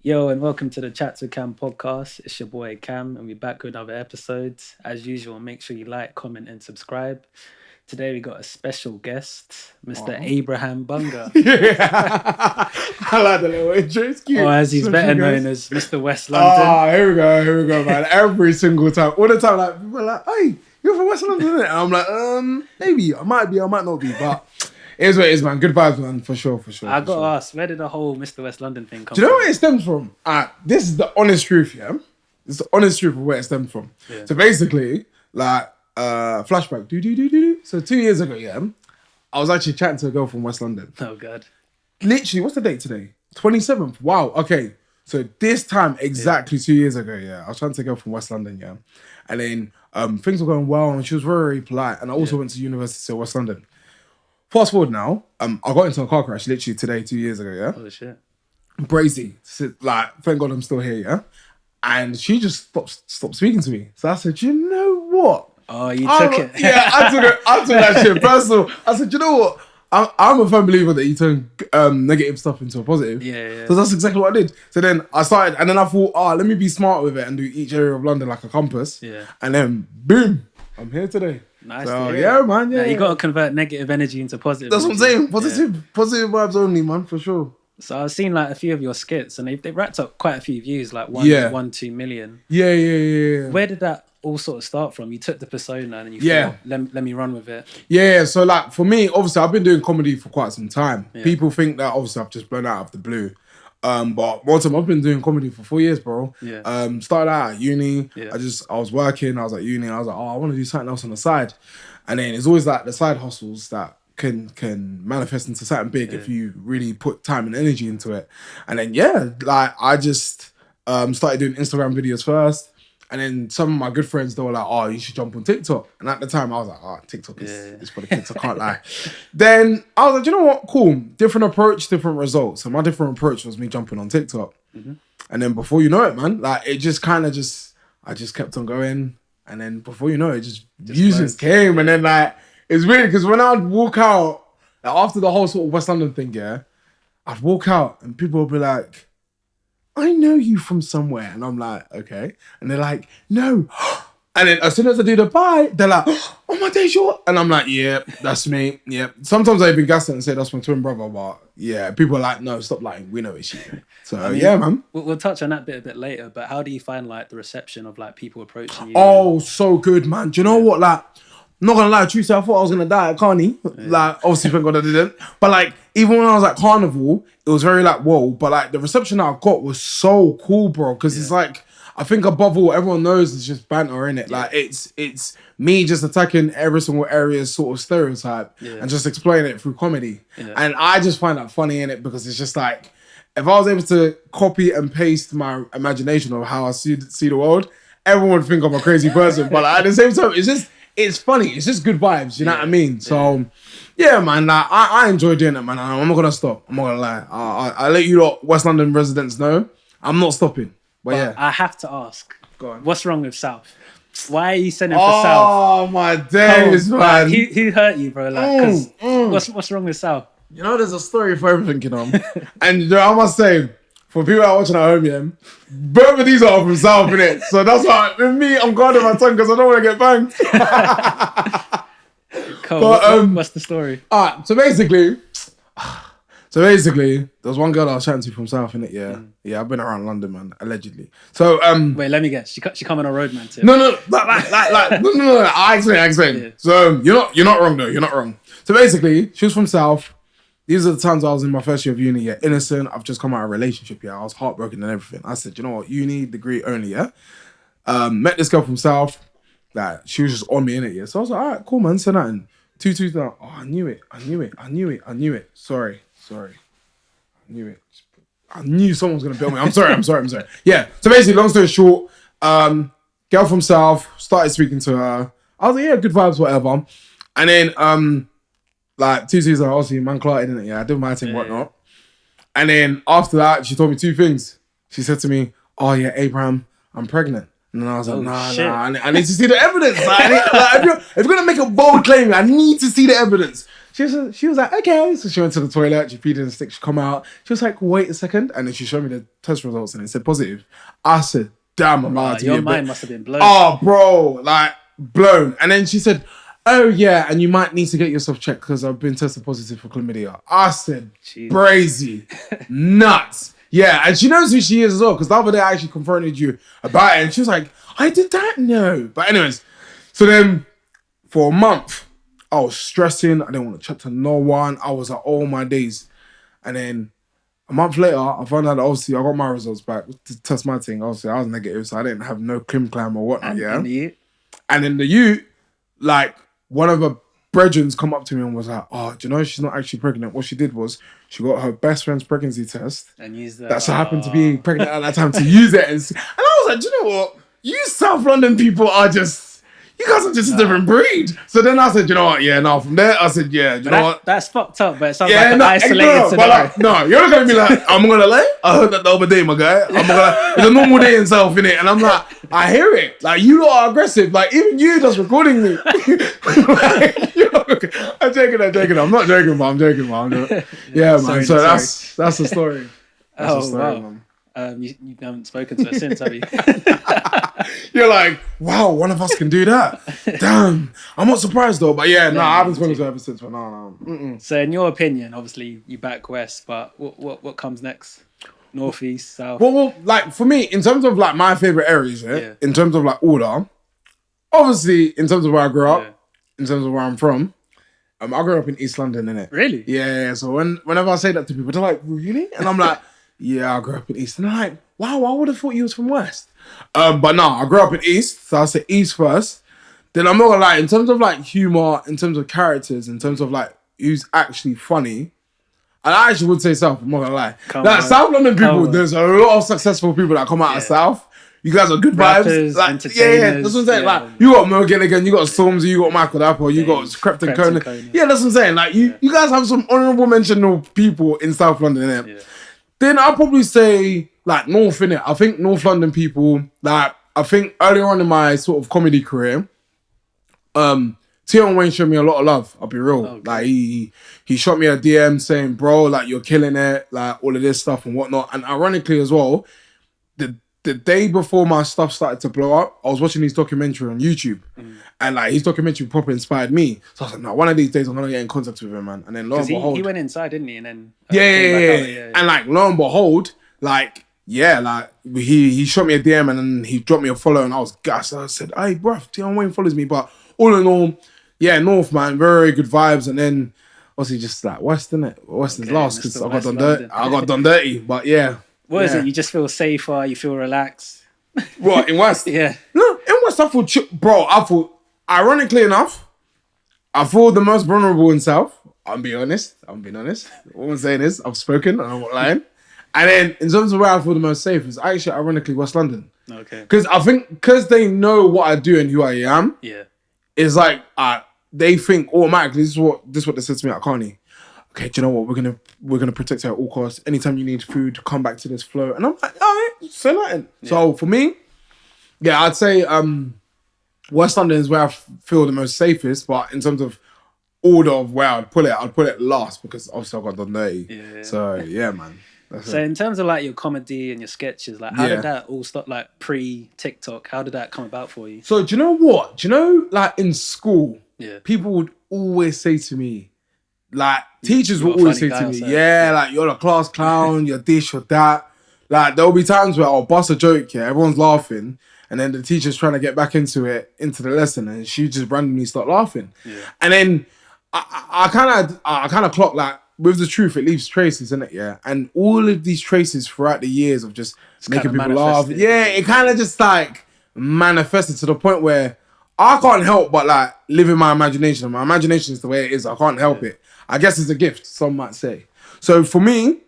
Yo, and welcome to the Chats with Cam podcast. It's your boy Cam, and we're back with another episode. As usual, make sure you like, comment, and subscribe. Today we got a special guest, Mr. Aw. Abraham Bunga, Yeah. I like the little intro. It's cute. or as he's Especially better guys. known as Mr. West London. Here we go, man. Every single time. All the time, like, people are like, hey, you're from West London, isn't it? And I'm like, maybe. I might be, I might not be. But it is what it is, man. Good vibes, man. For sure. I got to ask, where did the whole Mr. West London thing come Do you know from? where it stems from? This is the honest truth, yeah? This is the honest truth of where it stems from. Yeah. So basically, like, flashback. So 2 years ago, yeah, I was actually chatting to a girl from West London. Oh, God. Literally, what's the date today? 27th. Wow. Okay. So this time, exactly 2 years ago, yeah, I was trying to go from West London, yeah. And then things were going well and she was very, very polite. And I also went to University of West London. Fast forward now, I got into a car crash literally today, 2 years ago, yeah. Holy shit. Brazy. So, like, thank God I'm still here, yeah. And she just stopped speaking to me. So I said, you know what? Oh, you took it. Yeah, I took that shit personal. I said, you know what? I'm a firm believer that you turn negative stuff into a positive. Yeah. So that's exactly what I did. So then I started, and then I thought, let me be smart with it and do each area of London like a compass. Yeah. And then, boom, I'm here today. Nice So, to hear. yeah, man, yeah. You got to convert negative energy into positive That's what I'm energy. saying. Positive vibes only, man, for sure. So I've seen like a few of your skits, and they've racked up quite a few views, like 2 million. Yeah. Where did that all sort of start from? You took the persona and you Yeah. thought, let me run with it. Yeah, so like for me, obviously I've been doing comedy for quite some time. Yeah. People think that obviously I've just blown out of the blue. But more time I've been doing comedy for 4 years, bro. Yeah. Started out at uni. Yeah. I was working, I was at uni, and I was like, I want to do something else on the side. And then it's always like the side hustles that can manifest into something big if you really put time and energy into it. And then like I just started doing Instagram videos first. And then some of my good friends, they were like, oh, you should jump on TikTok. And at the time, I was like, TikTok is for the kids, I can't lie. Then I was like, you know what? Cool. Different approach, different results. And my different approach was me jumping on TikTok. Mm-hmm. And then before you know it, man, like it just kind of I just kept on going. And then before you know it, just views just came. And then like, it's weird because when I'd walk out, like, after the whole sort of West London thing, yeah, I'd walk out and people would be like, I know you from somewhere. And I'm like, okay. And they're like, no. And then as soon as I do the bye, they're like, oh my days, you're... And I'm like, yeah, that's me. Yeah. Sometimes I even gas it and say that's my twin brother. But yeah, people are like, no, stop lying. We know it's you. So yeah, man. We'll touch on that bit a bit later, but how do you find like the reception of like people approaching you? Oh, so good, man. Do you know what? Like, I'm not gonna lie, truthfully, I thought I was gonna die at Carney. Like, obviously, thank God I didn't. But like, even when I was at Carnival, it was very like, whoa. But like, the reception that I got was so cool, bro. Because it's like, I think above all, everyone knows it's just banter, in it. Like, it's me just attacking every single area's sort of stereotype and just explaining it through comedy. Yeah. And I just find that funny in it because it's just like, if I was able to copy and paste my imagination of how I see the world, everyone would think I'm a crazy person. But like, at the same time, it's funny. It's just good vibes. You know what I mean? So, yeah, man. Like, I enjoy doing it, man. I'm not gonna stop. I'm not gonna lie. I let you lot West London residents know I'm not stopping. But yeah, I have to ask, go on. what's wrong with South? Why are you sending for South? Oh my days, man. Like, who hurt you, bro? Like, 'cause what's wrong with South? You know, there's a story for everything, you know. And you know, I must say, for people that are watching at home, yeah, both of these are from South, innit? So that's why, with me, I'm guarding my tongue because I don't want to get banged. Cool. But, What's the story? Alright, so basically, there was one girl that I was chatting to from South, innit? Yeah. Yeah, I've been around London, man, allegedly. So, Wait, let me guess. She come on a roadman tip. No, I explain. Yeah. So you're not wrong though. You're not wrong. So basically, she was from South. These are the times I was in my first year of uni. Yeah, innocent. I've just come out of a relationship. Yeah, I was heartbroken and everything. I said, you know what, uni degree only. Yeah. Met this girl from South. Like she was just on me in it. Yeah. So I was like, all right, cool, man. Say nothing. 2 down. Oh, I knew it. Sorry. I knew it. I knew someone was gonna bill me. I'm sorry. Yeah. So basically, long story short, girl from South, started speaking to her. I was like, yeah, good vibes, whatever. And then like 2 seasons, obviously, man Clark, didn't it? Yeah, I did my thing, whatnot. And then after that, she told me 2 things. She said to me, oh yeah, Abraham, I'm pregnant. And then I was like, nah, I need to see the evidence. Like, if you're gonna make a bold claim, I need to see the evidence. she was like, okay. So she went to the toilet, she peed in the stick, she come out. She was like, wait a second. And then she showed me the test results and it said positive. I said, damn, I'm allowed to Your be a mind bit. must have been blown. Oh, bro, like blown. And then she said, oh yeah, and you might need to get yourself checked because I've been tested positive for chlamydia. I said, Jesus. crazy, nuts. Yeah, and she knows who she is as well because the other day I actually confronted you about it and she was like, I did that? No. But anyways, so then for a month, I was stressing. I didn't want to chat to no one. I was at all my days. And then a month later, I found out that obviously I got my results back to test my thing. Obviously, I was negative, so I didn't have no clam or whatnot, And, yeah? and In the youth, like, one of her brethren come up to me and was like, oh, do you know she's not actually pregnant? What she did was she got her best friend's pregnancy test. and use the, That so happened to be pregnant at that time to use it. And I was like, do you know what? You South London people are just... You guys are just a different breed. So then I said, you know what? Yeah, no. From there, I said, yeah, you know what? That's fucked up, but it sounds like an isolated scenario. Like, no, you're not going to be like, I'm going to lie. I heard that the other day, my guy. It's a normal day in South, innit? And I'm like, I hear it. Like, you lot are aggressive. Like, even you that's recording me. Like, I'm joking. I'm not joking, but I'm joking, man. Yeah, man. So that's the story. That's the story, wow. man. You haven't spoken to her since, have you? You're like, wow, one of us can do that. Damn. I'm not surprised though, but yeah, no, I haven't spoken to her ever since. But no. Mm-mm. So in your opinion, obviously you back west, but what comes next? North, east, south? Well, like for me, in terms of like my favorite areas, in terms of like order, obviously in terms of where I grew up, in terms of where I'm from, I grew up in East London, innit? Really? Yeah. So whenever I say that to people, they're like, really? And I'm like, yeah, I grew up in East. And they're like, wow, I would have thought you was from West. But no, I grew up in East, so I say East first. Then I'm not gonna lie, in terms of like humor, in terms of characters, in terms of like who's actually funny, and I actually would say South, I'm not gonna lie. Like South London people, there's a lot of successful people that come out of South. You guys are good Rappers, vibes. Like, entertainers. That's what I'm saying. Like, you got Mo Gilligan, you got Stormzy, you got Michael Apple, you got Crepton Conan. Yeah, that's what I'm saying. Like, you guys have some honourable mention people in South London, innit? Yeah. Then I'll probably say, like, North, innit? I think North London people, like, I think earlier on in my sort of comedy career, Tion Wayne showed me a lot of love, I'll be real. Okay. Like, he shot me a DM saying, bro, like, you're killing it, like, all of this stuff and whatnot. And ironically as well, the day before my stuff started to blow up, I was watching his documentary on YouTube. And like his documentary proper inspired me. So I was like, no, one of these days I'm gonna get in contact with him, man. And then lo and behold, he went inside, didn't he? And then yeah. And like lo and behold, like he shot me a DM and then he dropped me a follow and I was gassed. I said, hey, bruv, Tion Wayne follows me. But all in all, yeah, North, man, very good vibes. And then obviously just like West, innit? West is last because I got done dirty. But yeah. What is it? You just feel safer, you feel relaxed. What, in West? Yeah. No, in West I feel bro, ironically enough, I feel the most vulnerable in South. I'm being honest. What I'm saying is, I've spoken, and I'm not lying. And then, in terms of where I feel the most safe, is actually, ironically, West London. Okay. Because I think, because they know what I do and who I am, it's like, they think automatically, this is what they said to me at Carney. Okay, do you know what? We're gonna protect her at all costs. Anytime you need food, come back to this flow. And I'm like, all right, say nothing. Yeah. So for me, yeah, I'd say West London is where I feel the most safest. But in terms of order of where I'd put it last because obviously I got done dirty. Yeah. So yeah, man. So in terms of like your comedy and your sketches, like how did that all start? Like pre-TikTok, how did that come about for you? So do you know what? Do you know like in school, people would always say to me. Like, teachers will always say to me, like, you're the class clown, you're this, you're that. Like, there'll be times where I'll bust a joke, everyone's laughing, and then the teacher's trying to get back into the lesson, and she just randomly start laughing. Yeah. And then I kind of clock, like, with the truth, it leaves traces, innit, yeah? And all of these traces throughout the years of just making people laugh, it kind of just, like, manifested to the point where I can't help but, like, live in my imagination. My imagination is the way it is. I can't help it. I guess it's a gift, some might say. So for me,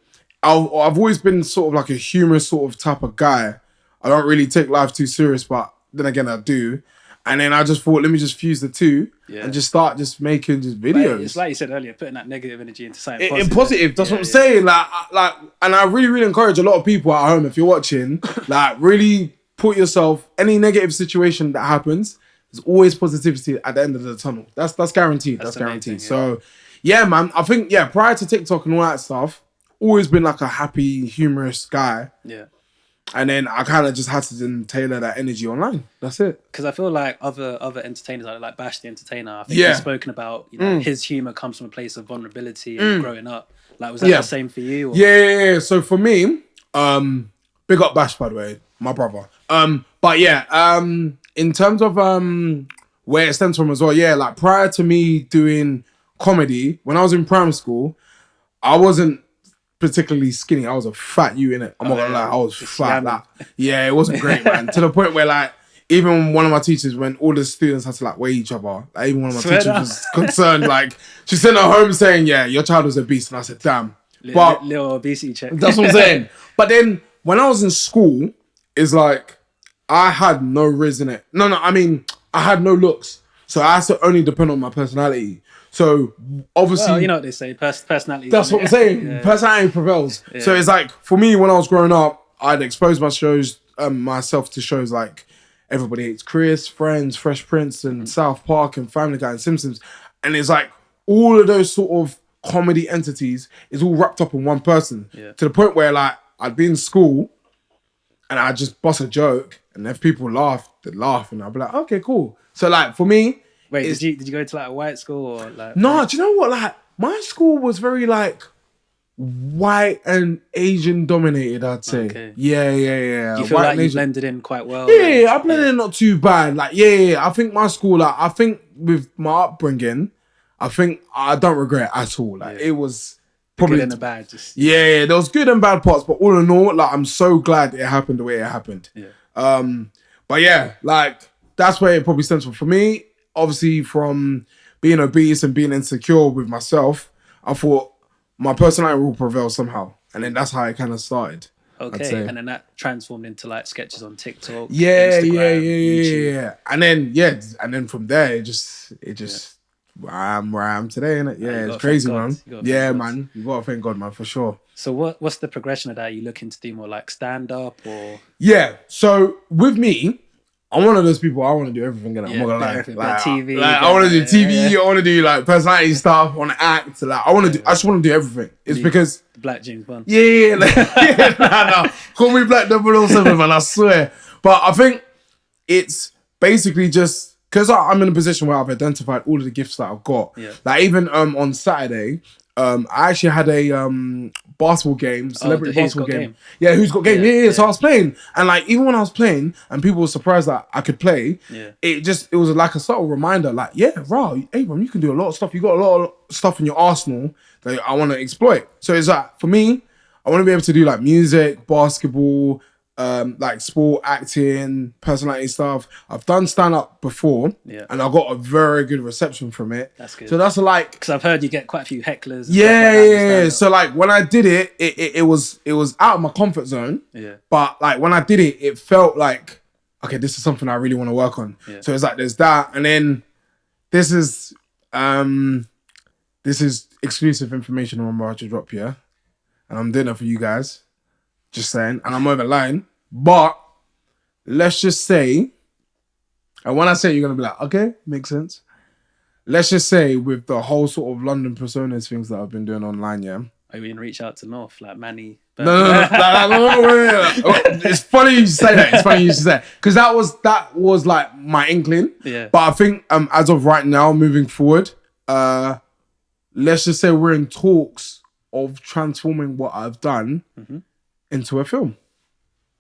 I've always been sort of like a humorous sort of type of guy. I don't really take life too serious, but then again, I do. And then I just thought, let me just fuse the two and just start just making just videos. It's like you said earlier, putting that negative energy into something positive. That's what I'm saying. Like, and I really, really encourage a lot of people at home, if you're watching, like really put yourself, any negative situation that happens, there's always positivity at the end of the tunnel. That's guaranteed. That's guaranteed. So Yeah, man. I think prior to TikTok and all that stuff, always been like a happy, humorous guy. Yeah. And then I kind of just had to then tailor that energy online. That's it. Because I feel like other entertainers, like Bash the Entertainer, I think Yeah. he's spoken about, his humor comes from a place of vulnerability and growing up. Like, was that the same for you? Or? Yeah. So for me, big up Bash, by the way, my brother. But yeah, in terms of where it stems from as well, yeah, like prior to me doing comedy, when I was in primary school, I wasn't particularly skinny. I was a fat you in it. I'm not gonna lie, I was fat. Like, yeah, it wasn't great, man. To the point where like even one of my teachers, when all the students had to like weigh each other, like even one of my teachers was concerned. Like she sent her home saying, "Yeah, your child was obese," and I said, "Damn." But little obesity check. That's what I'm saying. But then when I was in school, it's like I had no riz in it. No, I mean I had no looks, so I had to only depend on my personality. So obviously, well, you know what they say, personality. That's what I'm saying. Yeah. Personality prevails. Yeah. So it's like for me, when I was growing up, I'd expose myself to shows like Everybody Hates Chris, Friends, Fresh Prince, and South Park, and Family Guy, and Simpsons, and it's like all of those sort of comedy entities is all wrapped up in one person. Yeah. To the point where like I'd be in school and I'd just bust a joke, and if people laugh, they'd laugh, and I'd be like, okay, cool. So like for me. Wait, did you go to like a white school or like? No, do you know what? Like my school was very like white and Asian dominated. I'd say. Okay. Yeah. Do you feel white like you blended in quite well? Yeah, I blended in not too bad. Like yeah. I think my school, like I think with my upbringing, I think I don't regret it at all. Like it was probably good and the bad. Just there was good and bad parts, but all in all, like I'm so glad it happened the way it happened. Yeah. But yeah, like that's where it probably stems from for me. Obviously, from being obese and being insecure with myself, I thought my personality will prevail somehow. And then that's how it kind of started. Okay. And then that transformed into like sketches on TikTok. Yeah. And then from there, it just where I am today, innit? Yeah, it's crazy, man. Yeah, man. You gotta thank God, man, for sure. So what's the progression of that? Are you looking to do more like stand-up or? Yeah. So with me, I'm one of those people. I want to do everything. I'm not gonna lie. Like TV. Like I want to do TV. I want to do like personality stuff. I want to act. Like I want to do. I just want to do everything. It's because Black James Bond. Yeah. Nah. Call me Black 007, man. I swear. But I think it's basically just because I'm in a position where I've identified all of the gifts that I've got. Yeah. Like even on Saturday, I actually had a basketball game, celebrity basketball game. Yeah, Who's Got Game? Yeah. So I was playing, and like even when I was playing, and people were surprised that I could play. Yeah. It was like a subtle reminder, like Abram, you can do a lot of stuff. You got a lot of stuff in your arsenal that I want to exploit. So it's like for me, I want to be able to do like music, basketball, like sport, acting, personality stuff. I've done stand-up before, and I got a very good reception from it. That's good. So that's like because I've heard you get quite a few hecklers. Yeah. So like when I did it, it was out of my comfort zone. Yeah. But like when I did it, it felt like okay, this is something I really want to work on. Yeah. So it's like there's that, and then this is exclusive information I'm about to drop here, and I'm doing it for you guys. Just saying, and I'm over line. But let's just say, and when I say it, you're gonna be like, okay, makes sense. Let's just say with the whole sort of London personas things that I've been doing online, yeah. Are we gonna reach out to North like Manny? No. It's funny you say that. It's funny you say that because that was like my inkling. Yeah. But I think as of right now, moving forward, let's just say we're in talks of transforming what I've done into a film.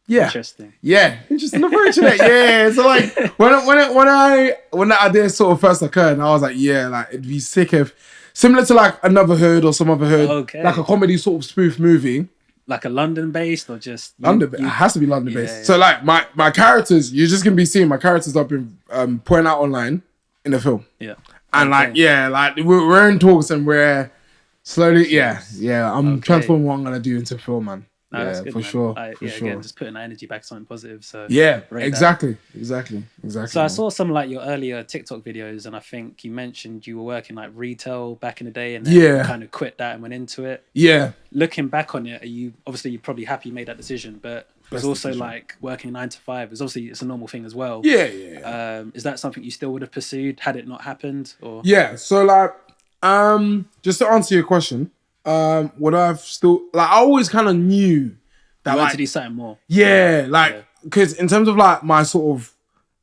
Yeah. Interesting. Yeah. Interesting approach to that. Yeah. So like when that idea sort of first occurred, I was like, yeah, like it'd be sick if similar to like Another Hood or Some Other Hood, like a comedy sort of spoof movie. Like a London based or just London? It has to be London based. Yeah. So like my characters, you're just gonna be seeing my characters I've been pointing out online in the film. Yeah. And like we're in talks and we're slowly I'm transforming what I'm gonna do into film, man. No, that's good, for sure. Again, just putting that energy back to something positive. So exactly. So I saw some like your earlier TikTok videos, and I think you mentioned you were working like retail back in the day, and then kind of quit that and went into it. Yeah. Looking back on it, you're probably happy you made that decision, but it was also like working 9 to 5. It's a normal thing as well. Yeah. Is that something you still would have pursued had it not happened? Or so like Just to answer your question, would I've still like I always kind of knew that You want like to do something more. yeah, like Yeah. because in terms of like my sort of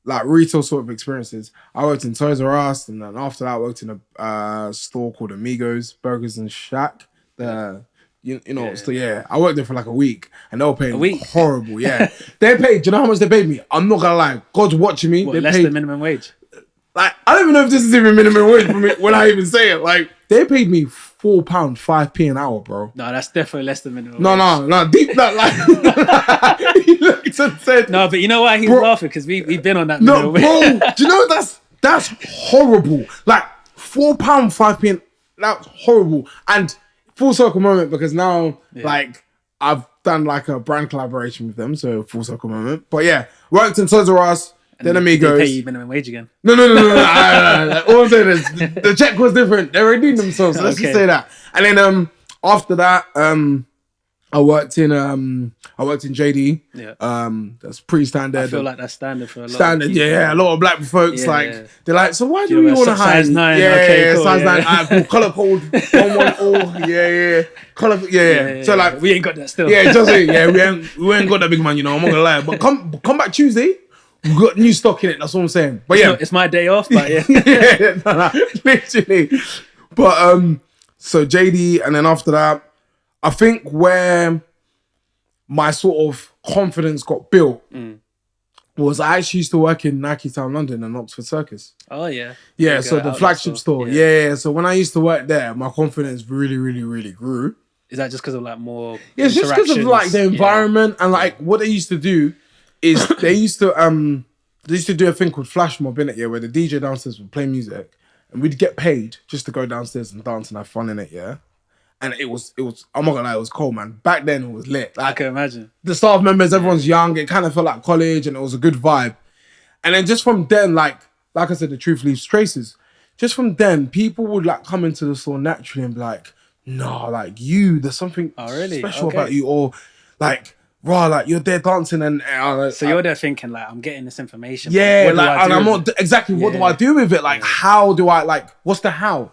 like retail sort of experiences, I worked in Toys R Us, and then after that, I worked in a store called Amigos Burgers and Shack. The you know, Yeah. so yeah, I worked there for like a week, and they were paying week? horrible. Yeah, they paid. Do you know how much they paid me? I'm not gonna lie. God's watching me. What, They less paid than minimum wage? like I don't even know if this is even minimum wage for me when I even say it. Like they paid me £4, 5p an hour, bro. No, that's definitely less than minimum No, wage. no, deep that like he looked and said, No, but you know why he's Bro- laughing? Because we've been on that no, minimum wage. bro. Do you know that's horrible? Like £4, 5p. That's horrible. And full circle moment because now like I've done like a brand collaboration with them, so full circle moment. But yeah, worked in Toys R Us, then Did Amigos. they pay you minimum wage again? No. All I'm saying is the check was different. They redeemed themselves. So let's just Okay. say that. And then after that, I worked in JD. Yeah. That's pretty standard. I feel like that's standard for a lot. Standard, of people. yeah. A lot of black folks Yeah, like yeah. they're like, so why do You we know, want to hire size you? 9, Yeah, okay, cool, size yeah. 9. Cool. Color code 110. Yeah. Color, yeah. So like, we ain't got that still. yeah, just yeah. We ain't got that big man, you know. I'm not gonna lie, but come back Tuesday. We got new stock in it. That's what I'm saying. But yeah, It's my day off, but yeah. yeah, no, literally. But so JD, and then after that, I think where my sort of confidence got built was I actually used to work in Nike Town, London, and Oxford Circus. Oh yeah. Yeah, Big, so the outlet flagship store. Yeah. Yeah. So when I used to work there, my confidence really grew. Is that just because of like more? Yeah, it's just because of like the interactions? environment and like what they used to do is they used to do a thing called flash mob in it, yeah, where the DJ downstairs would play music and we'd get paid just to go downstairs and dance and have fun in it, yeah. And it was I'm not gonna lie, it was cold, man. Back then it was lit. I Like can imagine. the staff members, everyone's young, it kind of felt like college and it was a good vibe. And then just from then, like I said, the truth leaves traces. Just from then, people would like come into the store naturally and be like, no, like there's something really? special Okay. about you, or like, raw, like you're there dancing and So you're there thinking like, I'm getting this information. yeah, What do like I and do I'm with not it? exactly what do Yeah. I do with it? Like how do I like what's the how?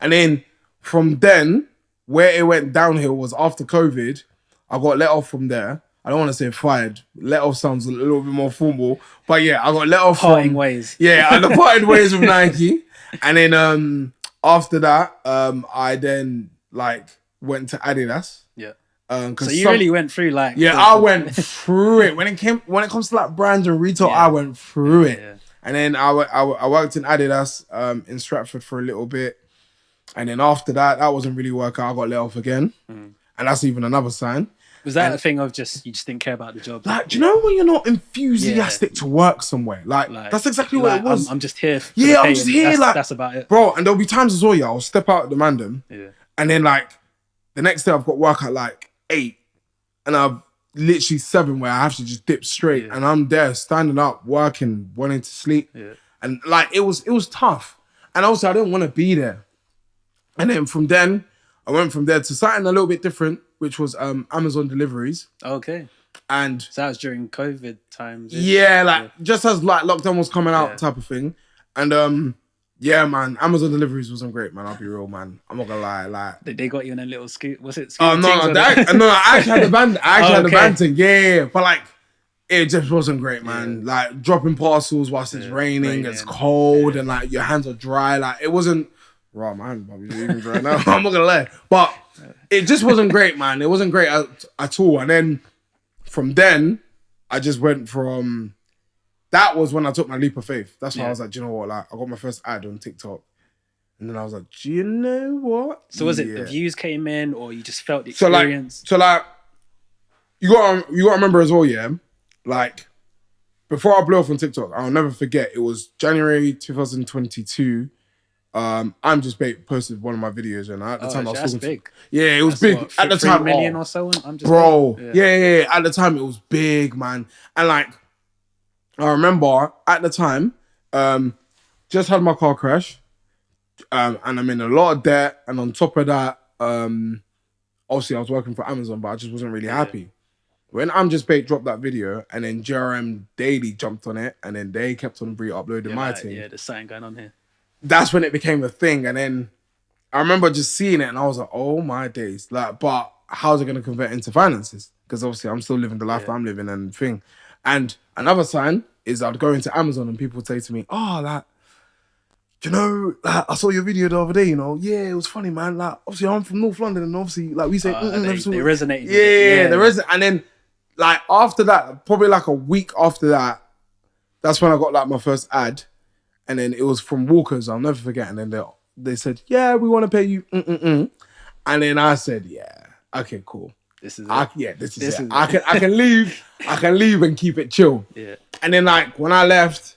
And then from then, where it went downhill was after COVID, I got let off from there. I don't want to say fired. Let off sounds a little bit more formal, but yeah, I got let off Parting from ways. yeah, I parted ways with Nike, and then after that, I then like went to Adidas. Yeah. 'Cause So you really went through like. yeah, I went through it when it comes to like brands and retail. Yeah. I went through it, Yeah. and then I worked in Adidas in Stratford for a little bit, and then after that wasn't really working. I got let off again, and that's even another sign. Was that a thing of just you just didn't care about the job? Like, do you know when you're not enthusiastic to work somewhere? Like that's exactly what it was. I'm just here. For Yeah, the I'm pay just and here, like- that's about it. Bro, and there'll be times as well, yeah, I'll step out at the Mandem, Yeah. and then like the next day I've got work at like 8, and I've literally 7 where I have to just dip straight, and I'm there standing up, working, wanting to sleep, and like it was tough, and also I didn't want to be there, and then from then I went from there to something a little bit different, which was Amazon deliveries, Okay. and So that was during COVID times. yeah, like just as like lockdown was coming out Yeah. type of thing, and yeah, man, Amazon deliveries wasn't great, man. I'll be real, man. I'm not gonna lie, like. They got you in a little scoot. Was it? Oh no, scooter no, things or no, I actually had the band. I actually had the Okay. band thing, yeah. But like, it just wasn't great, man. Like dropping parcels whilst it's raining, it's cold, and like your hands are dry. Like it wasn't. Right, man, probably even dry now. I'm not gonna lie, but it just wasn't great, man. It wasn't great at all. And then from then, I just went from. That was when I took my leap of faith. That's why I was like, do you know what? Like, I got my first ad on TikTok. And then I was like, do you know what? So was it the Yeah. views came in, or you just felt the So experience? like, you gotta remember as well, yeah. Like, before I blew off on TikTok, I'll never forget. It was January 2022. I'm just posted one of my videos, and at the time I was that's talking big. Yeah, it was That's big what, at the 3 time. million oh, or so. I'm just bro, big. yeah. At the time, it was big, man. And like, I remember at the time, just had my car crash, and I'm in a lot of debt. And on top of that, obviously I was working for Amazon, but I just wasn't really happy. When I'm Just Baked dropped that video, and then JRM Daily jumped on it, and then they kept on re-uploading my like, thing. yeah, there's something going on here. That's when it became a thing, and then I remember just seeing it and I was like, oh my days. Like, but how's it going to convert into finances? Because obviously I'm still living the life that I'm living and thing. And another sign is I'd go into Amazon and people would say to me, oh, like, do you know, like, I saw your video the other day, you know, yeah, it was funny, man. Like, obviously I'm from North London and obviously, like, we say, They resonated with yeah, it. there is. And then, like, after that, probably like a week after that, that's when I got like my first ad. And then it was from Walkers, I'll never forget. And then they said, yeah, we want to pay you. And then I said, yeah, okay, cool. This is it. Yeah, this is it. I can leave. I can leave and keep it chill. Yeah. And then like when I left,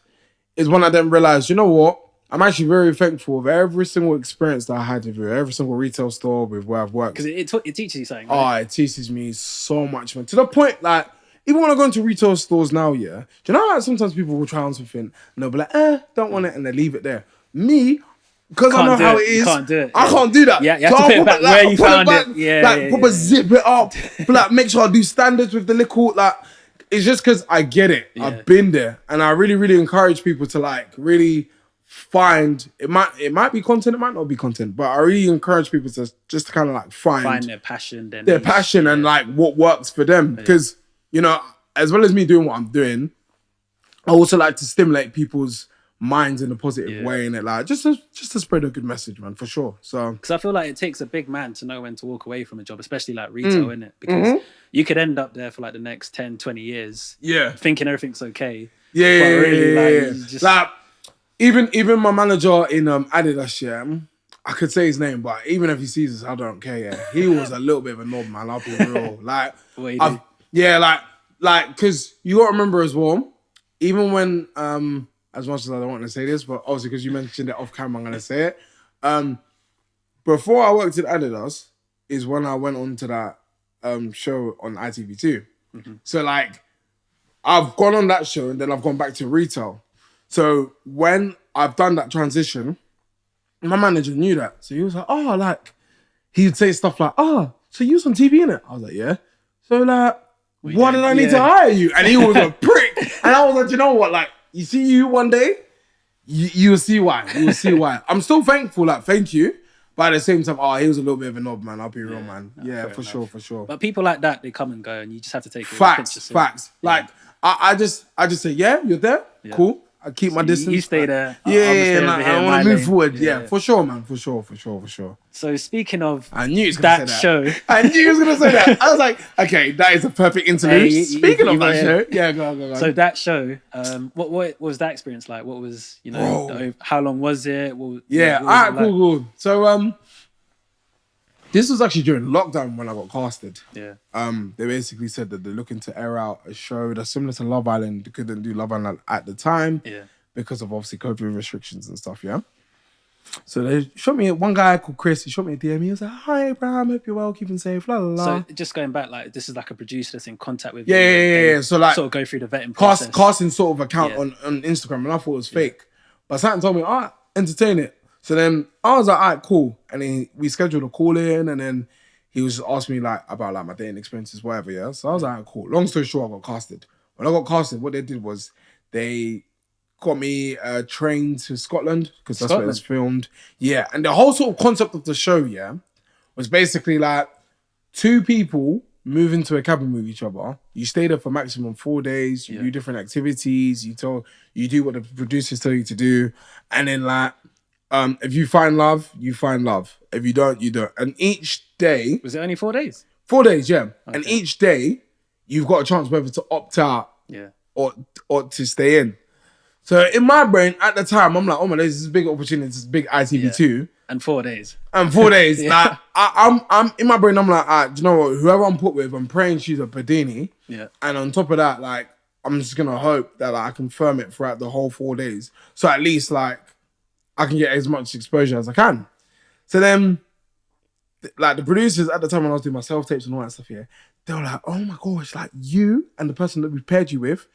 is when I then realized, you know what? I'm actually very thankful of every single experience that I had with every single retail store with where I've worked. Because it teaches you something. Right? Oh, it teaches me so much, man. To the point, like, even when I go into retail stores now, yeah, do you know how sometimes people will try on something and they'll be like, don't want it, and they leave it there. Me, because I know how it is, can't do it. I can't do that. Yeah, you have to put it back where you found it. Yeah, like proper zip it up. But like make sure I do standards with the liquor. Like it's just because I get it. Yeah. I've been there, and I really, really encourage people to like really find it. Might be content, it might not be content, but I really encourage people to just kind of like find their passion, and like what works for them. Because you know, as well as me doing what I'm doing, I also like to stimulate people's minds in a positive way, in it, like just to spread a good message, man, for sure. So because I feel like it takes a big man to know when to walk away from a job, especially like retail, innit? Because you could end up there for like the next 10, 20 years, thinking everything's okay. Like even my manager in Adidas, yeah, I could say his name, but even if he sees us, I don't care. Yeah, he was a little bit of a knob, man. I'll be real. Like, because you got to remember as well, even when as much as I don't want to say this, but obviously because you mentioned it off camera, I'm gonna say it. Before I worked at Adidas is when I went on to that show on ITV2. So like, I've gone on that show and then I've gone back to retail. So when I've done that transition, my manager knew that. So he was like, oh, like, he'd say stuff like, oh, so you was on TV, innit? I was like, yeah. So like, why did I need to hire you? And he was a prick. And I was like, you know what? Like, you see you one day, you'll see why. You will see why. I'm still thankful, like, thank you. But at the same time, he was a little bit of a knob, man. I'll be real, man. Yeah, for sure. But people like that, they come and go, and you just have to take it. Facts. Like, I just say, yeah, you're there, cool. I keep my distance. You stay there. I want to move forward. Yeah, for sure, man. For sure. So speaking of I knew he was gonna that say show, I knew he was gonna say that. I was like, okay, that is a perfect interlude. Speaking of that show, go. So that show, what was that experience like? What was how long was it? All right, cool. So this was actually during lockdown when I got casted. Yeah. They basically said that they're looking to air out a show that's similar to Love Island. They couldn't do Love Island at the time. Yeah. Because of obviously COVID restrictions and stuff, yeah. So they shot me one guy called Chris. He shot me a DM. He was like, "Hi, Abraham. Hope you're well, keeping safe." La la la. So just going back, like this is like a producer that's in contact with you. So like sort of go through the vetting process. Casting sort of account on Instagram, and I thought it was fake. But Satan told me, "All right, entertain it." So then I was like, "All right, cool." And then we scheduled a call in, and then he was asking me like about like my dating experiences, whatever. Yeah. So I was like, "Cool." Long story short, I got casted. When I got casted, what they did was they got me a train to Scotland because that's where it's filmed. Yeah, and the whole sort of concept of the show, was basically like two people move into a cabin with each other. You stay there for maximum 4 days. You do different activities. You do what the producers tell you to do, and then like, if you find love, you find love. If you don't, you don't. And each day, was it only 4 days? 4 days, yeah. Okay. And each day, you've got a chance whether to opt out, or to stay in. So in my brain at the time, I'm like, oh my days, this is a big opportunity, this is big ITV2. And 4 days. Like I'm in my brain, I'm like, do you know what? Whoever I'm put with, I'm praying she's a Padini. Yeah. And on top of that, like, I'm just gonna hope that like, I can firm it throughout the whole 4 days. So at least like I can get as much exposure as I can. So then, like the producers at the time when I was doing my self tapes and all that stuff, they were like, oh my gosh, like you and the person that we paired you with,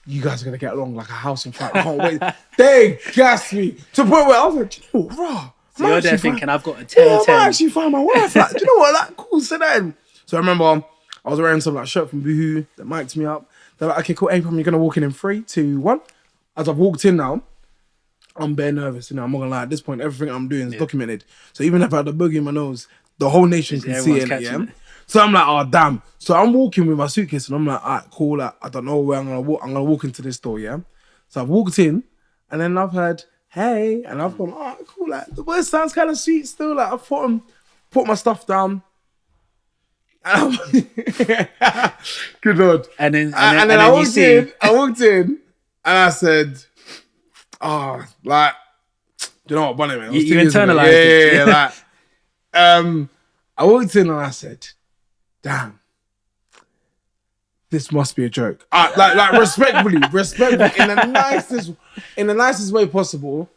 you guys are going to get along like a house on fire. I can't wait. They gassed me to the point where I was like, you know what, raw. So you're there thinking, I've got a 10 10. I might actually find my wife. Like, do you know what? Like, cool, sit down. So I remember I was wearing some like shirt from Boohoo that mic'd me up. They're like, okay, cool, Abraham, you're going to walk in 3, 2, 1. As I've walked in now, I'm bare nervous, I'm not gonna lie. At this point, everything I'm doing is Yeah. documented. So even if I had a boogie in my nose, the whole nation can see Everyone's it, catching yeah? it. So I'm like, oh damn. So I'm walking with my suitcase and I'm like, alright, cool. Like, I don't know where I'm gonna walk. I'm gonna walk into this door, yeah? So I've walked in and then I've heard, hey, and I've gone, alright, cool. Like the voice sounds kind of sweet still. Like I put my stuff down. And good lord. And then And then I walked in, and I said, oh, like, do you know what, Bunny, man? It was 2 you years ago. internalized it. Yeah, like, I walked in and I said, damn, this must be a joke. Like respectfully, in the nicest way possible,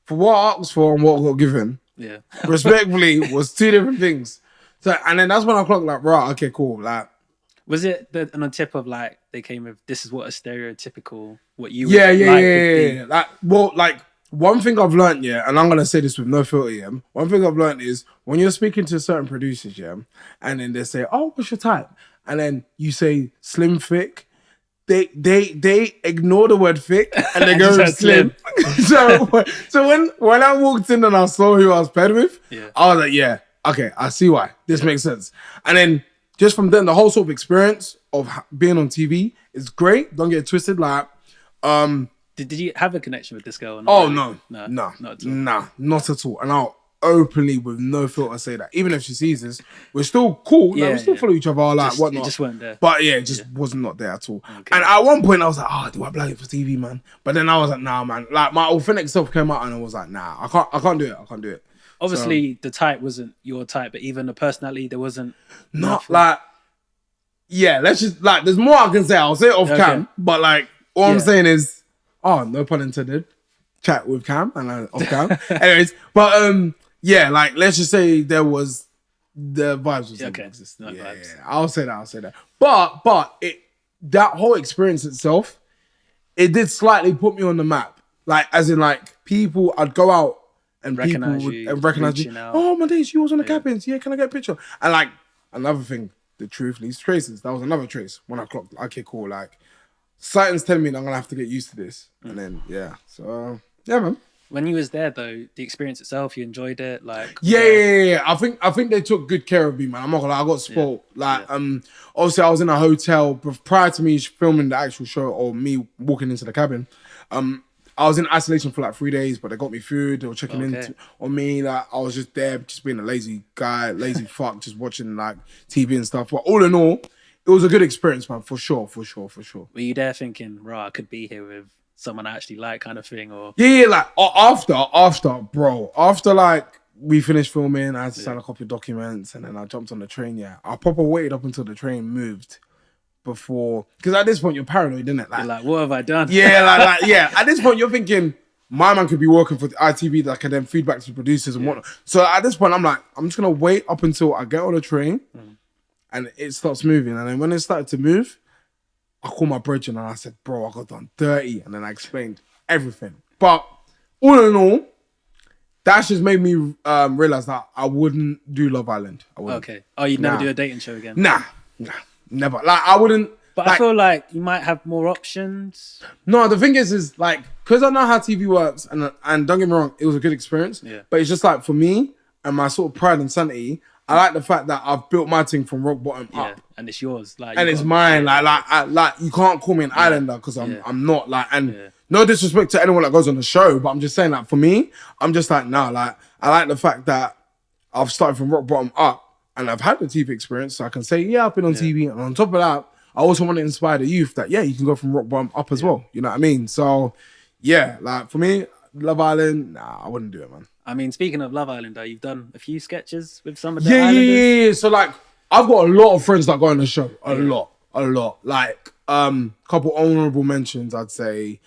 for what I asked for and what I got given. Yeah. Respectfully was two different things. So, and then that's when I clocked like, right, okay, cool. Like, Was it on the tip of like they came with this is what a stereotypical what you yeah, would yeah, like yeah, would be? yeah. Like, well, like one thing I've learned, yeah, and I'm gonna say this with no filter, yeah. One thing I've learned is when you're speaking to certain producers, yeah, and then they say, "Oh, what's your type?" and then you say slim, thick. They ignore the word thick and they go with slim. so when I walked in and I saw who I was paired with, Yeah. I was like, yeah, okay, I see why this makes sense. And then just from then, the whole sort of experience of being on TV is great. Don't get it twisted. Like, Did you have a connection with this girl? Or not oh really? no, not at all. not at all. And I'll openly with no filter say that. Even if she sees this, we're still cool. Like, Yeah, we still yeah. follow each other, like Just, whatnot. you just weren't there. But yeah, it just was not there at all. Okay. And at one point I was like, oh, do I plug it for TV, man? But then I was like, nah, man. Like my authentic self came out and I was like, nah, I can't do it. I can't do it. Obviously, the type wasn't your type, but even the personality, there wasn't. Not nothing. like, yeah, let's just like, there's more I can say. I'll say it off cam, but like, all I'm saying is, oh, no pun intended, chat with cam and off cam. Anyways, but yeah, like, let's just say there was, the vibes was Okay, existent. no vibes. Yeah, I'll say that. But that whole experience itself, it did slightly put me on the map. Like, as in, like, people, I'd go out and Recognise people you, would recognize reaching you. out. Oh, my days, you was on the cabins. Yeah, can I get a picture? And like, another thing, the truth leaves traces. That was another trace when I clocked. Okay, cool. Like, something's telling me that I'm gonna have to get used to this. And then yeah, so yeah, man. When you was there though, the experience itself, you enjoyed it. Like Yeah. I think they took good care of me, man. I'm not gonna lie, I got spoiled. Like, obviously I was in a hotel prior to me filming the actual show or me walking into the cabin. I was in isolation for like 3 days, but they got me food. They were checking in on me. Like, I was just there, just being a lazy guy, lazy fuck, just watching like TV and stuff. But all in all, it was a good experience, man, for sure. Were you there thinking, right, I could be here with someone I actually like, kind of thing, or Yeah, like after like we finished filming, I had to sign a copy of documents, and then I jumped on the train. Yeah, I proper waited up until the train moved before, because at this point you're paranoid, isn't it? you're like, what have I done? Yeah, like yeah. At this point, you're thinking my man could be working for the ITV that can then feed back to the producers and whatnot. So at this point, I'm like, I'm just gonna wait up until I get on the train and it starts moving. And then when it started to move, I called my brother and I said, "Bro, I got done dirty," and then I explained everything. But all in all, that just made me realize that I wouldn't do Love Island. I wouldn't. Okay. Oh, you'd never do a dating show again? Nah, never. Like, I wouldn't. But like, I feel like you might have more options. No, the thing is like, because I know how TV works, and don't get me wrong, it was a good experience. Yeah. But it's just like, for me and my sort of pride and sanity, I like the fact that I've built my thing from rock bottom Yeah. up, And it's yours. Like, and it's mine. Like you can't call me an islander because I'm not. Like, and no disrespect to anyone that goes on the show, but I'm just saying, like, for me, I'm just like, nah. Like, I like the fact that I've started from rock bottom up, and I've had the TV experience, so I can say, yeah, I've been on TV, and on top of that, I also want to inspire the youth that, yeah, you can go from rock bottom up as well. You know what I mean? So, yeah, like, for me, Love Island, nah, I wouldn't do it, man. I mean, speaking of Love Island, though, you've done a few sketches with some of the Islanders. Yeah. So, like, I've got a lot of friends that go on the show. A lot. Like, couple honorable mentions, I'd say.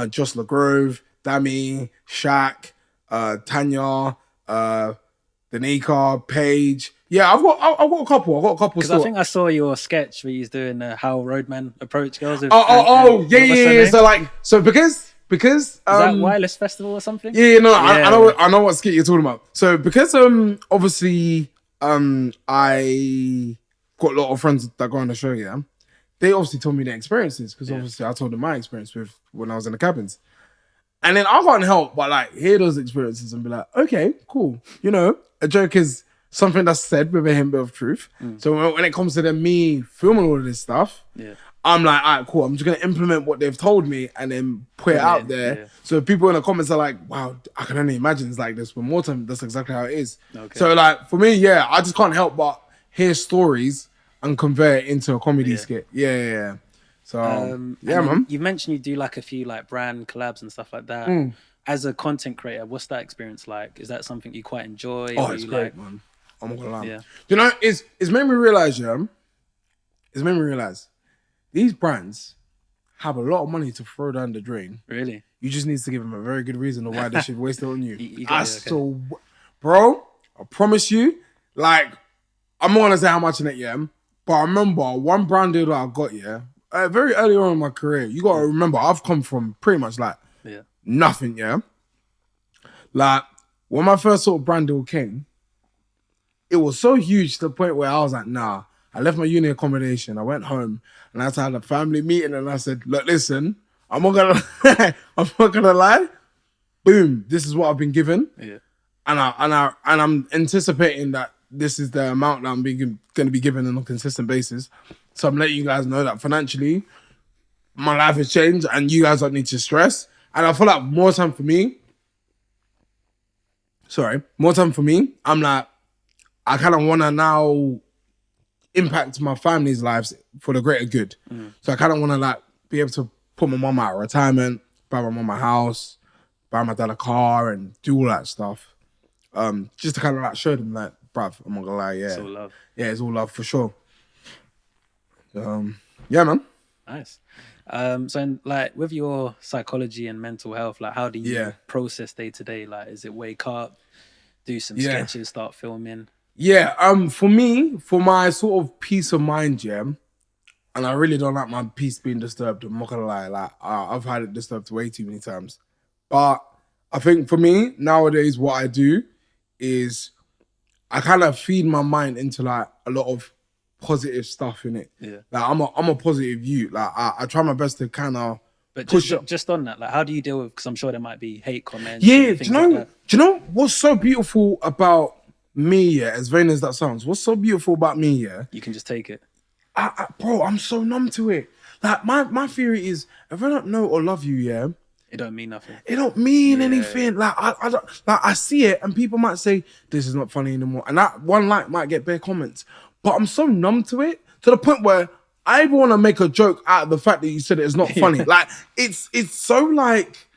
Joss LaGrove, Dami, Shaq, Tanya, Danica, Paige. Yeah, I've got a couple. Because I think I saw your sketch where he's doing how roadman approach girls. With, Yeah. So because is that Wireless Festival or something? Yeah, no, I know what skit you're talking about. So because obviously I got a lot of friends that go on the show, yeah. They obviously told me their experiences because obviously I told them my experience with when I was in the cabins. And then I can't help but like hear those experiences and be like, okay, cool. You know, a joke is something that's said with a hint of truth. So when it comes to them, me filming all of this stuff, Yeah. I'm like, all right, cool. I'm just gonna implement what they've told me and then put it out there. Yeah. So people in the comments are like, wow, I can only imagine it's like this. But more time, that's exactly how it is. Okay. So like for me, yeah, I just can't help but hear stories and convert it into a comedy skit. Yeah. So yeah, man. You mentioned you do like a few like brand collabs and stuff like that. As a content creator, what's that experience like? Is that something you quite enjoy? Oh, or it's you great, like... man. I'm not gonna lie. Yeah. You know, it's made me realize, these brands have a lot of money to throw down the drain. Really? You just need to give them a very good reason of why they should waste it on you. You got it, okay. Bro, I promise you, like, I'm not gonna say how much in it, yeah. But I remember one brand deal that I got, yeah, very early on in my career. You gotta remember, I've come from pretty much like nothing, yeah. Like, when my first sort of brand deal came, it was so huge to the point where I was like, nah. I left my uni accommodation. I went home and I had a family meeting and I said, look, listen, I'm not gonna lie. Boom, this is what I've been given. Yeah. And I'm anticipating that this is the amount that I'm going to be given on a consistent basis. So I'm letting you guys know that financially, my life has changed and you guys don't need to stress. And I feel like more time for me, I'm like, I kind of want to now impact my family's lives for the greater good. So I kind of want to like be able to put my mum out of retirement, buy my mum a house, buy my dad a car and do all that stuff. Just to kind of like show them like, bruv, I'm not gonna lie, yeah. It's all love. Yeah, it's all love for sure. Yeah, man. Nice. So in, like with your psychology and mental health, like how do you process day to day? Like, is it wake up, do some sketches, start filming? Yeah, for me, for my sort of peace of mind, yeah, and I really don't like my peace being disturbed. I'm not gonna lie, like I've had it disturbed way too many times. But I think for me nowadays, what I do is I kind of feed my mind into like a lot of positive stuff in it. Yeah, like I'm a positive youth. Like I try my best to kind of. But just on that, like, how do you deal with? Because I'm sure there might be hate comments. Yeah, do you know what's so beautiful about me, yeah, as vain as that sounds, what's so beautiful about me, yeah? You can just take it. Bro, I'm so numb to it. Like, my theory is, if I don't know or love you, yeah, it don't mean nothing. It don't mean anything. Like, I don't, like, I see it and people might say, this is not funny anymore. And that one like might get bare comments. But I'm so numb to it, to the point where I even want to make a joke out of the fact that you said it's not funny. Like, it's so like,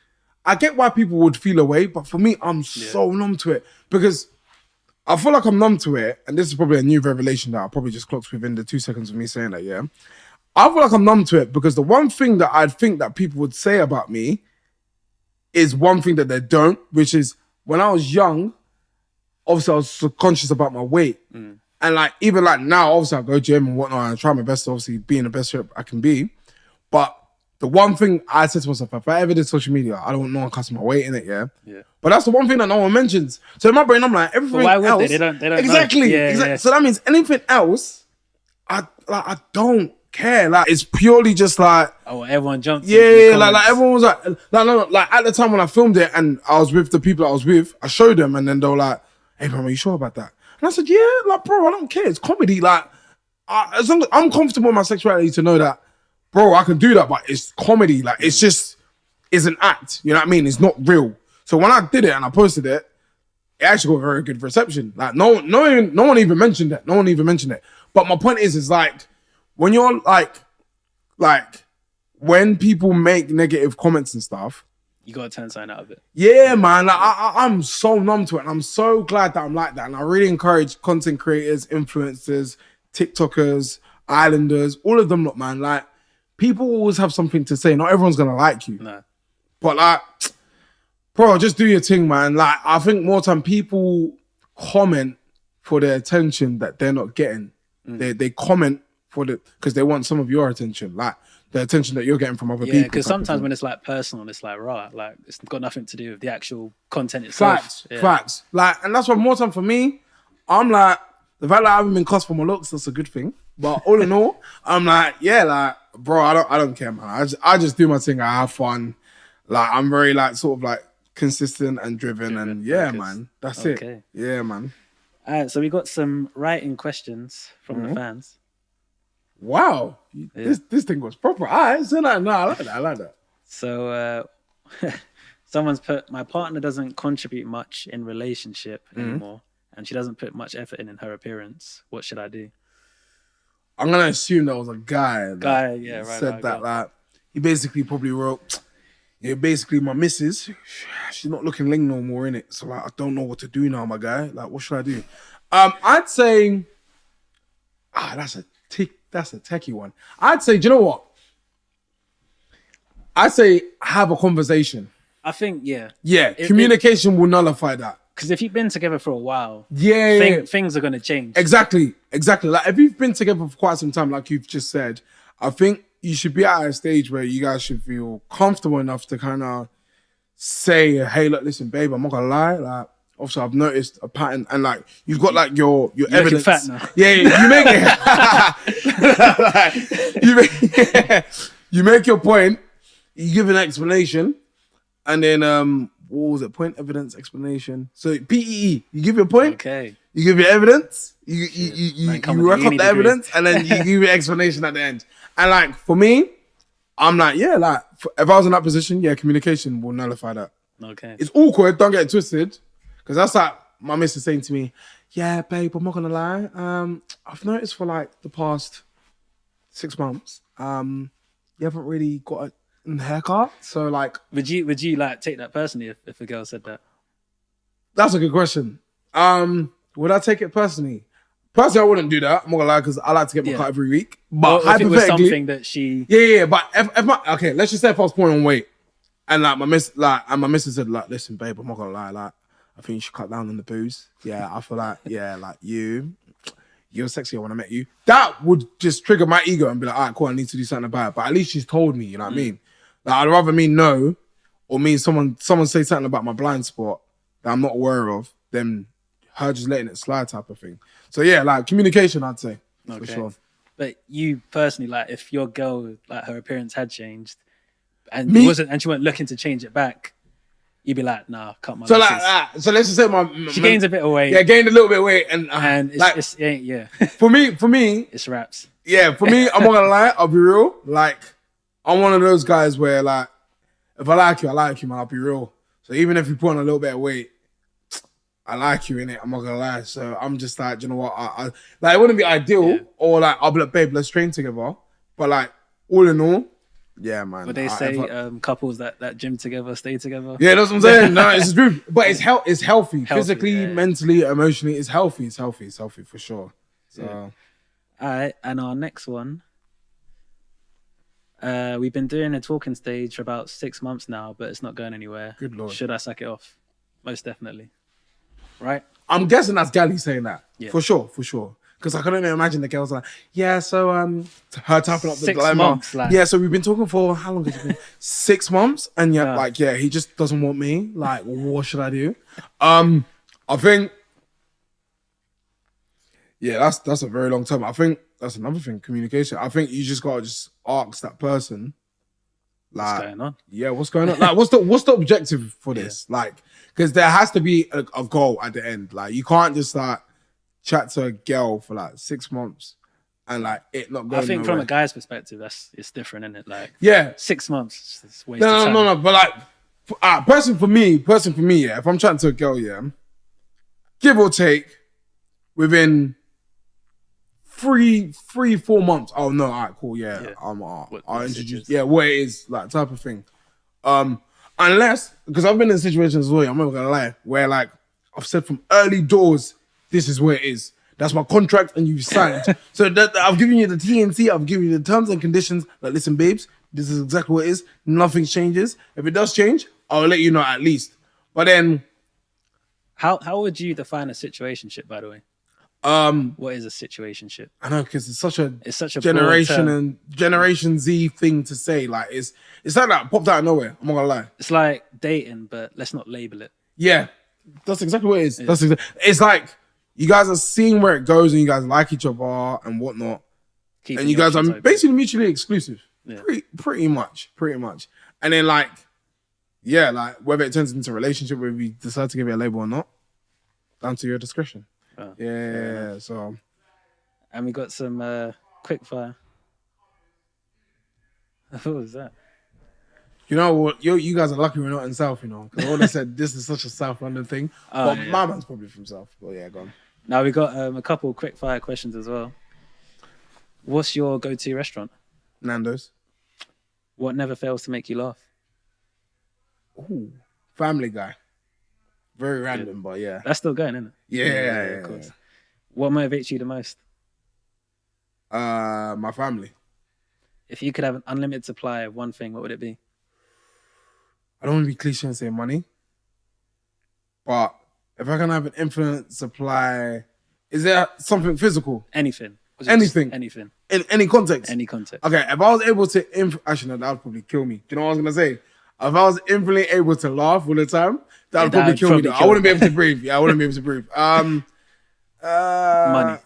I get why people would feel away, but for me, I'm so numb to it. Because I feel like I'm numb to it, and this is probably a new revelation that I probably just clocked within the 2 seconds of me saying that, yeah? I feel like I'm numb to it because the one thing that I'd think that people would say about me is one thing that they don't, which is when I was young, obviously I was subconscious about my weight. And like, even like now, obviously I go gym and whatnot, and I try my best to obviously be in the best shape I can be. But the one thing I said to myself, if I ever did social media, I don't want no one cussing my weight in it, yeah? But that's the one thing that no one mentions. So in my brain, I'm like, everything why would else... They don't exactly. know. Yeah. So that means anything else, I don't care. Like, it's purely just like... Oh, everyone jumped. Yeah, like everyone was like... Like at the time when I filmed it and I was with the people I was with, I showed them and then they were like, hey, bro, are you sure about that? And I said, yeah, like, bro, I don't care. It's comedy. Like, as long as I'm comfortable with my sexuality to know that, bro, I can do that, but it's comedy. Like, it's just, it's an act. You know what I mean? It's not real. So when I did it and I posted it, it actually got a very good reception. Like, no one even mentioned it. No one even mentioned it. But my point is like, when you're like, when people make negative comments and stuff, you gotta turn something out of it. Yeah, man. Like, I'm so numb to it, and I'm so glad that I'm like that. And I really encourage content creators, influencers, TikTokers, Islanders, all of them. Look, man. Like, people always have something to say. Not everyone's gonna like you. No. But like, bro, just do your thing, man. Like, I think more time people comment for the attention that they're not getting. They comment because they want some of your attention. Like, the attention that you're getting from other people. Yeah, because sometimes when it's like personal, it's like, right, like it's got nothing to do with the actual content itself. Facts. Like, and that's why more time for me, I'm like, the fact that I haven't been cussed for my looks, that's a good thing. But all in all, I'm like, yeah, like, bro, I don't care, man. I just do my thing, I have fun. Like I'm very like sort of like consistent and driven and yeah, focused. man. That's it. Okay. Yeah, man. All right, so we got some writing questions from the fans. Wow. Yeah. This thing was proper. Alright, so no, I like that. I like that. So someone's put, my partner doesn't contribute much in relationship anymore, and she doesn't put much effort in her appearance. What should I do? I'm gonna assume that was a guy that Yeah, right. said that like he basically probably wrote, yeah, basically my missus, she's not looking ling no more in it. So like I don't know what to do now, my guy. Like what should I do? I'd say that's a techie one. I'd say, do you know what? I'd say have a conversation. I think, yeah. Yeah, communication will nullify that. Because if you've been together for a while, things are going to change. Exactly. Like if you've been together for quite some time, like you've just said, I think you should be at a stage where you guys should feel comfortable enough to kind of say, hey, look, listen, babe, I'm not going to lie. Like, obviously, I've noticed a pattern, and like you've got like your evidence. Fat now. Yeah, you make it. You make your point. You give an explanation, and then what was it? Point, evidence, explanation. So PEE, you give your point. Okay. You give your evidence. You work up the evidence, and then you give your explanation at the end. And like for me, I'm like, yeah, like if I was in that position, yeah, communication will nullify that. Okay. It's awkward. Don't get it twisted. Because that's like my missus saying to me, yeah, babe, I'm not going to lie. I've noticed for like the past 6 months, you haven't really got a haircut. So like... Would you like take that personally if a girl said that? That's a good question. Would I take it personally? Personally, I wouldn't do that. I'm not going to lie because I like to get my cut every week. But if it was something that she... Yeah. But okay, let's just say if I was putting on weight and like my missus said like, listen, babe, I'm not going to lie, like, I think you should cut down on the booze. Yeah, I feel like, yeah, like you're sexier when I met you. That would just trigger my ego and be like, all right, cool, I need to do something about it. But at least she's told me, you know what I mean? Like, I'd rather me know or me someone say something about my blind spot that I'm not aware of than her just letting it slide type of thing. So yeah, like communication, I'd say, for sure. But you personally, like if your girl, like her appearance had changed and she weren't looking to change it back, you'd be like, nah, cut my losses. So let's just say she gains a bit of weight. Yeah, gained a little bit of weight, and it's yeah. For me, it's raps. Yeah, for me, I'm not gonna lie. I'll be real. Like, I'm one of those guys where like, if I like you, man. I'll be real. So even if you put on a little bit of weight, I like you in it. I'm not gonna lie. So I'm just like, you know what? I like it wouldn't be ideal, or like I'll be like, babe, let's train together. But like, all in all. Yeah, man. But they say couples that gym together stay together. Yeah, that's what I'm saying. No, it's true. But it's healthy. Physically, mentally, emotionally, it's healthy. It's healthy for sure. So, all right. And our next one, we've been doing a talking stage for about 6 months now, but it's not going anywhere. Good Lord. Should I suck it off? Most definitely. Right? I'm guessing that's Gally saying that. Yeah. For sure. Because I couldn't imagine the girls like, yeah, so her typing up the 6 dilemma. months, like. Yeah, so we've been talking for how long has it been? 6 months, and he just doesn't want me. Like, what should I do? I think, yeah, that's a very long time. I think that's another thing, communication. I think you just gotta just ask that person, like, what's going on? Yeah, what's going on? Like, what's the objective for this? Like, because there has to be a goal at the end. Like, you can't just like chat to a girl for like 6 months and like it not going. I think nowhere. from a guy's perspective, it's different, isn't it? Like, yeah, 6 months, it's waste of time. No. But like, person for me, yeah. If I'm chatting to a girl, yeah, give or take, within 3-4 months. Oh no, all right, cool, yeah. I'll introduce, what it is, like type of thing. Unless, because I've been in situations as well, I'm not gonna lie, where like I've said from early doors, this is where it is. That's my contract and you've signed. So that I've given you the TNC, I've given you the terms and conditions. Like, listen, babes, this is exactly what it is. Nothing changes. If it does change, I'll let you know at least. But then... How would you define a situationship, by the way? What is a situationship? I know, because it's such a generation Z thing to say. Like, it's like that popped out of nowhere. I'm not gonna lie. It's like dating, but let's not label it. Yeah, that's exactly what it is. Yeah. It's like you guys are seeing where it goes, and you guys like each other and whatnot, and you guys are basically mutually exclusive. Yeah. Pretty much. And then like yeah, like whether it turns into a relationship, whether you decide to give it a label or not, down to your discretion. Oh, fair enough. Yeah, so And we got some quick fire. What was that? you know what, you guys are lucky we're not in South, you know, because I would have said this is such a South London thing, Oh, but yeah. my man's probably from South. But yeah, go on. Now we got a couple quick fire questions as well. What's your go-to restaurant? Nando's. What never fails to make you laugh? Ooh, Family Guy. Very random, but yeah. That's still going, isn't it? Yeah, of course. What motivates you the most? My family. If you could have an unlimited supply of one thing, what would it be? I don't want to be cliche and say money, but if I can have an infinite supply, is there something physical? Anything. Anything. Anything. In any context? Any context. Okay, if I was able to, actually, no, that would probably kill me. Do you know what I was going to say? If I was infinitely able to laugh all the time, that would probably kill me. Though. I wouldn't be able to breathe. Yeah, I wouldn't be able to breathe. Money.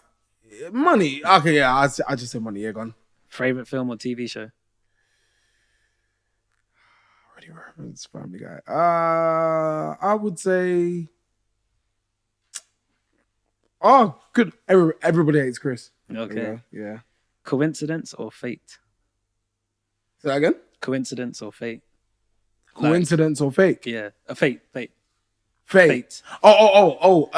Money. Okay, yeah, I just say money. Yeah, gone. Favorite film or TV show? Already referenced Family Guy. I would say. Oh, good. Everybody hates Chris. Okay. Yeah. Coincidence or fate? Say that again? Coincidence or fate? Coincidence or fake? Yeah. Fate. Fate. Fate. Oh.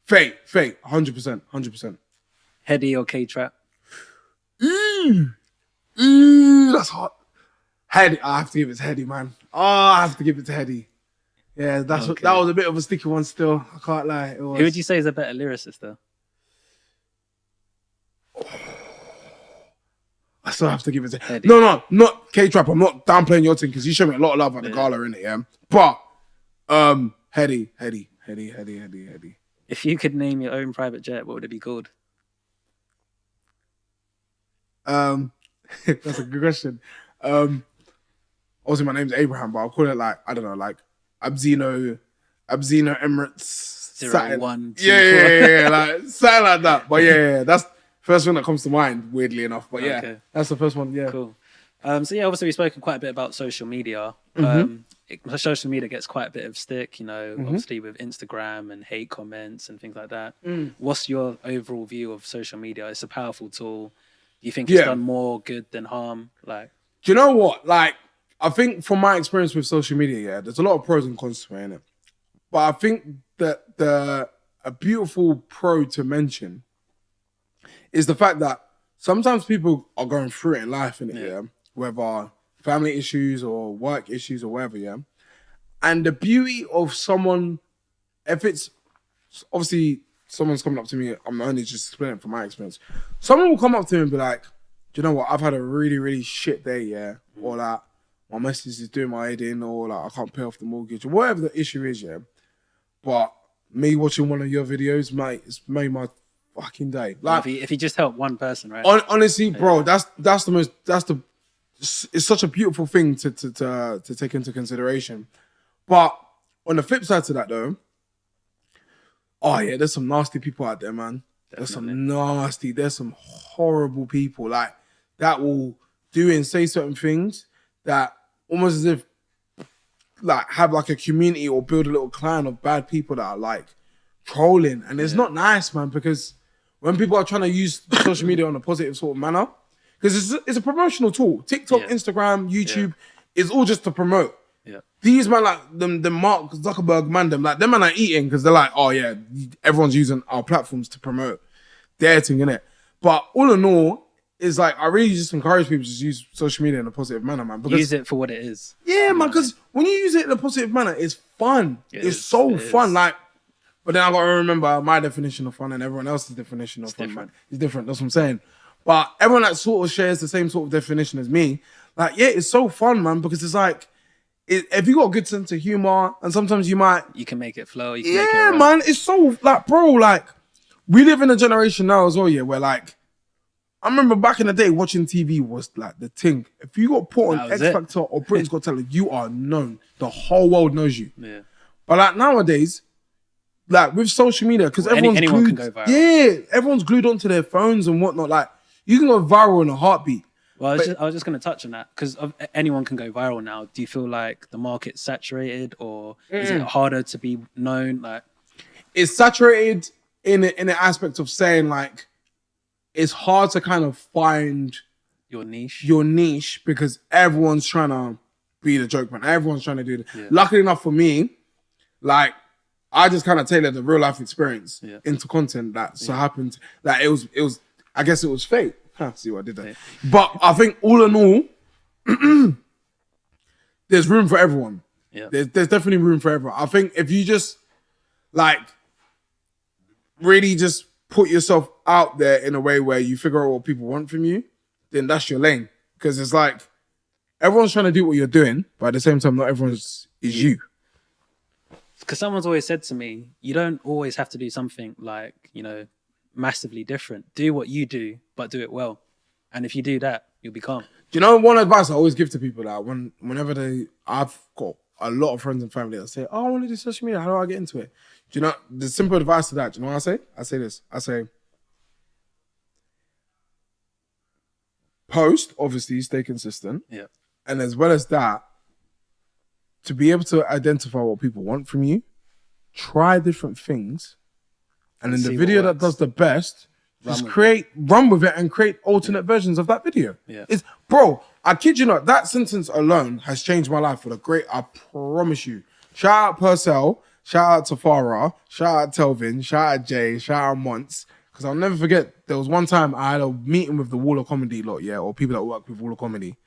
Fate. 100%. 100%. Heady or K-Trap? That's hot. Heady. I have to give it to Heady, man. Oh, I have to give it to Heady. Yeah, that was a bit of a sticky one still. I can't lie. It was. Who would you say is a better lyricist, though? I still have to give it to Heady. No, not K-Trap. I'm not downplaying your thing because you showed me a lot of love at the gala, innit, yeah? But, Heady. If you could name your own private jet, what would it be called? That's a good question. Obviously my name's Abraham, but I'll call it like, I don't know, like Abzino Emirates. 01, 2, yeah, like something like that. But yeah, that's first one that comes to mind, weirdly enough. But yeah, Okay. that's the first one, yeah. Cool. So yeah, obviously we've spoken quite a bit about social media. Social media gets quite a bit of stick, you know, obviously with Instagram and hate comments and things like that. What's your overall view of social media? It's a powerful tool. Do you think it's done more good than harm? Like, do you know what? Like, I think from my experience with social media, yeah, there's a lot of pros and cons to it, innit? But I think that a beautiful pro to mention is the fact that sometimes people are going through it in life, innit, yeah? Whether family issues or work issues or whatever, yeah? And the beauty of someone, if it's, obviously, someone's coming up to me, I'm only just explaining it from my experience. Someone will come up to me and be like, do you know what? I've had a really, really shit day, yeah? Or like, my missus is doing my head in, or like, I can't pay off the mortgage, or whatever the issue is, yeah? But me watching one of your videos, mate, it's made my fucking day. Like, if you just help one person, right? Honestly, bro, it's such a beautiful thing to take into consideration. But on the flip side to that, though, oh yeah, there's some nasty people out there, man. There's some horrible people like that will do and say certain things that almost as if like have like a community or build a little clan of bad people that are like trolling, and it's not nice, man, because when people are trying to use social media on a positive sort of manner, because it's a promotional tool. TikTok, Instagram, YouTube is all just to promote. Yeah. These man like the Mark Zuckerberg man, them man are eating because they're like, oh yeah, everyone's using our platforms to promote their thing, innit? But all in all, it's like I really just encourage people to just use social media in a positive manner, man. Because, use it for what it is. Yeah, man, because when you use it in a positive manner, it's fun. It's so fun. Like, but then I gotta remember my definition of fun and everyone else's definition of fun, man. It's different. That's what I'm saying. But everyone that sort of shares the same sort of definition as me, like, yeah, it's so fun, man, because it's like, if you got a good sense of humor, and sometimes you can make it flow. You can make it run. Man, it's so like, bro, like, we live in a generation now as well, yeah, where like, I remember back in the day, watching TV was like the thing. If you got put on X Factor or Britain's Got Talent, you are known. The whole world knows you. Yeah. But like nowadays, like with social media, because everyone's anyone glued, can go viral. Yeah, everyone's glued onto their phones and whatnot. Like, you can go viral in a heartbeat. Well, I was just going to touch on that because anyone can go viral now. Do you feel like the market's saturated, or is it harder to be known? Like, it's saturated in the aspect of saying like it's hard to kind of find your niche because everyone's trying to be the joke man. Everyone's trying to do it. Yeah. Luckily enough for me, like I just kind of tailored the real life experience into content that so happened that it was I guess it was fate. See what I did there. Yeah. But I think all in all, there's room for everyone. Yeah. There's definitely room for everyone. I think if you just like really just put yourself out there in a way where you figure out what people want from you, then that's your lane. Because it's like everyone's trying to do what you're doing, but at the same time, not everyone is you. Because someone's always said to me, you don't always have to do something like, massively different. Do what you do, but do it well. And if you do that, you'll be calm. Do you know one advice I always give to people that whenever I've got a lot of friends and family that say, oh, I want to do social media, how do I get into it? Do you know the simple advice to that? Do you know what I say? I say this. I say, post, obviously, stay consistent. Yeah. And as well as that, to be able to identify what people want from you, try different things. And in the video that does the best, run with it and create alternate versions of that video. Yeah. Bro, I kid you not, that sentence alone has changed my life for the great, I promise you. Shout out Purcell, shout out to Farah, shout out Telvin, shout out Jay, shout out Monts. Because I'll never forget, there was one time I had a meeting with the Wall of Comedy lot, or people that work with Wall of Comedy.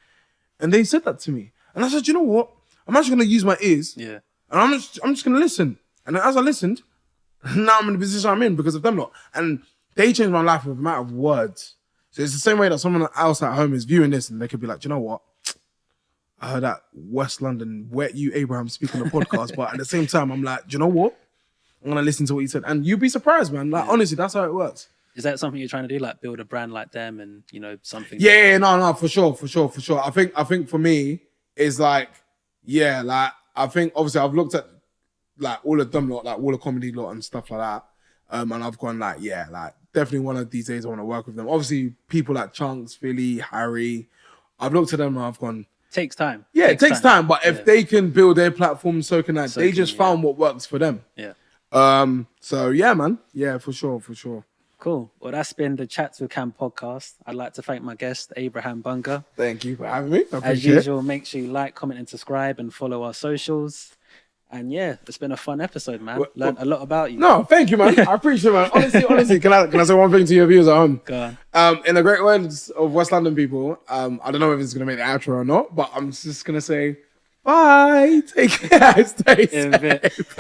And they said that to me. And I said, you know what? I'm actually going to use my ears. Yeah. And I'm just going to listen. And as I listened, now I'm in the position I'm in because of them lot. And they changed my life with a matter of words. So it's the same way that someone else at home is viewing this and they could be like, do you know what? I heard that West London wet you Abraham speak on the podcast, but at the same time, I'm like, do you know what? I'm going to listen to what he said. And you'd be surprised, man. Like, honestly, that's how it works. Is that something you're trying to do? Like build a brand like them and, something? Yeah, no, for sure. I think for me, it's like, I think obviously I've looked at like all of them lot, like all the comedy lot and stuff like that. And I've gone like, definitely one of these days I want to work with them. Obviously, people like Chunks, Philly, Harry, I've looked at them and I've gone... Takes time. Yeah, it takes time. But if they can build their platform, so can I. They just found what works for them. Yeah. So yeah, man. Yeah, for sure. Cool. Well, that's been the Chats with Cam podcast. I'd like to thank my guest, Abraham Bunga. Thank you for having me. As usual, make sure you like, comment, and subscribe and follow our socials. And it's been a fun episode, man. Learned a lot about you. No, thank you, man. I appreciate it, man. Honestly, can I say one thing to your viewers at home? Go on. In the great words of West London people, I don't know if it's going to make the outro or not, but I'm just going to say, bye. Take care. Stay safe.